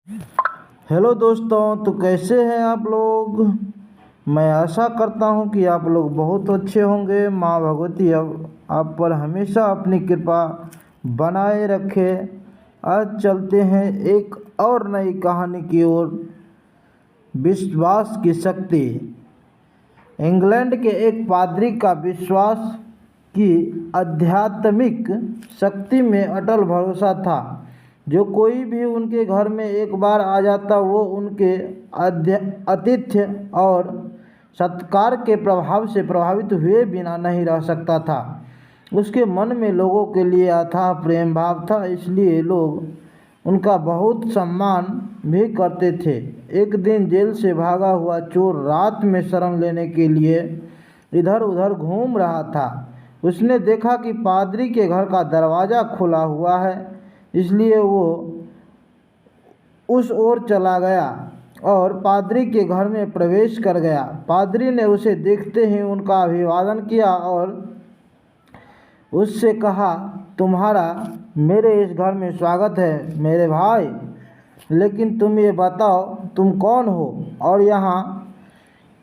Hello दोस्तों, तो कैसे हैं आप लोग। मैं आशा करता हूं कि आप लोग बहुत अच्छे होंगे। माँ भगवती अब आप पर हमेशा अपनी कृपा बनाए रखे। आज चलते हैं एक और नई कहानी की ओर। विश्वास की शक्ति। इंग्लैंड के एक पादरी का विश्वास की आध्यात्मिक शक्ति में अटल भरोसा था। जो कोई भी उनके घर में एक बार आ जाता वो उनके आतिथ्य और सत्कार के प्रभाव से प्रभावित हुए बिना नहीं रह सकता था। उसके मन में लोगों के लिए अथाह प्रेम भाव था, इसलिए लोग उनका बहुत सम्मान भी करते थे। एक दिन जेल से भागा हुआ चोर रात में शरण लेने के लिए इधर उधर घूम रहा था। उसने देखा कि पादरी के घर का दरवाज़ा खुला हुआ है, इसलिए वो उस ओर चला गया और पादरी के घर में प्रवेश कर गया। पादरी ने उसे देखते ही उनका अभिवादन किया और उससे कहा, तुम्हारा मेरे इस घर में स्वागत है मेरे भाई, लेकिन तुम ये बताओ तुम कौन हो और यहाँ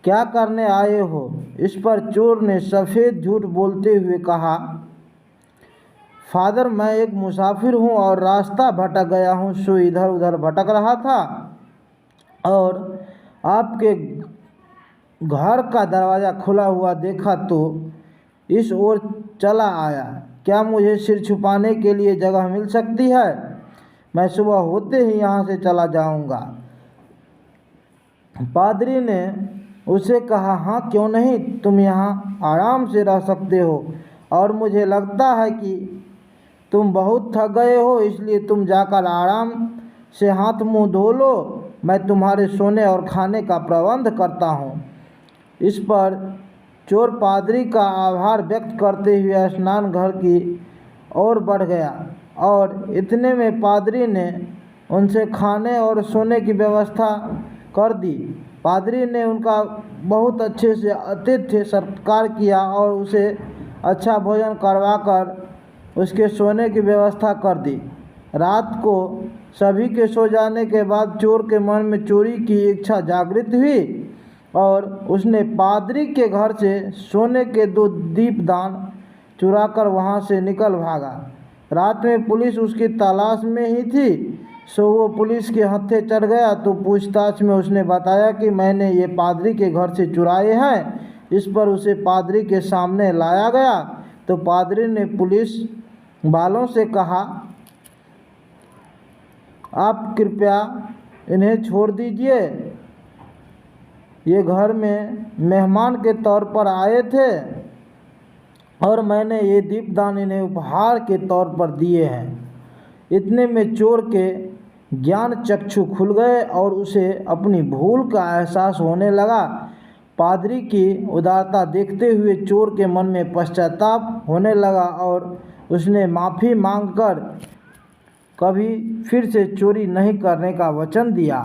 क्या करने आए हो। इस पर चोर ने सफ़ेद झूठ बोलते हुए कहा, फादर, मैं एक मुसाफिर हूँ और रास्ता भटक गया हूँ, सो इधर उधर भटक रहा था और आपके घर का दरवाज़ा खुला हुआ देखा तो इस ओर चला आया। क्या मुझे सिर छुपाने के लिए जगह मिल सकती है? मैं सुबह होते ही यहाँ से चला जाऊँगा। पादरी ने उसे कहा, हाँ क्यों नहीं, तुम यहाँ आराम से रह सकते हो और मुझे लगता है कि तुम बहुत थक गए हो, इसलिए तुम जाकर आराम से हाथ मुंह धो लो। मैं तुम्हारे सोने और खाने का प्रबंध करता हूँ। इस पर चोर पादरी का आभार व्यक्त करते हुए स्नान घर की ओर बढ़ गया और इतने में पादरी ने उनसे खाने और सोने की व्यवस्था कर दी। पादरी ने उनका बहुत अच्छे से आतिथ्य सत्कार किया और उसे अच्छा भोजन करवाकर उसके सोने की व्यवस्था कर दी। रात को सभी के सो जाने के बाद चोर के मन में चोरी की इच्छा जागृत हुई और उसने पादरी के घर से सोने के 2 दीपदान चुराकर वहां से निकल भागा। रात में पुलिस उसकी तलाश में ही थी, सो वो पुलिस के हत्थे चढ़ गया तो पूछताछ में उसने बताया कि मैंने ये पादरी के घर से चुराए हैं। इस पर उसे पादरी के सामने लाया गया तो पादरी ने पुलिस वालों से कहा, आप कृपया इन्हें छोड़ दीजिए, ये घर में मेहमान के तौर पर आए थे और मैंने ये दीपदान इन्हें उपहार के तौर पर दिए हैं। इतने में चोर के ज्ञान चक्षु खुल गए और उसे अपनी भूल का एहसास होने लगा। पादरी की उदारता देखते हुए चोर के मन में पश्चाताप होने लगा और उसने माफ़ी मांगकर कभी फिर से चोरी नहीं करने का वचन दिया।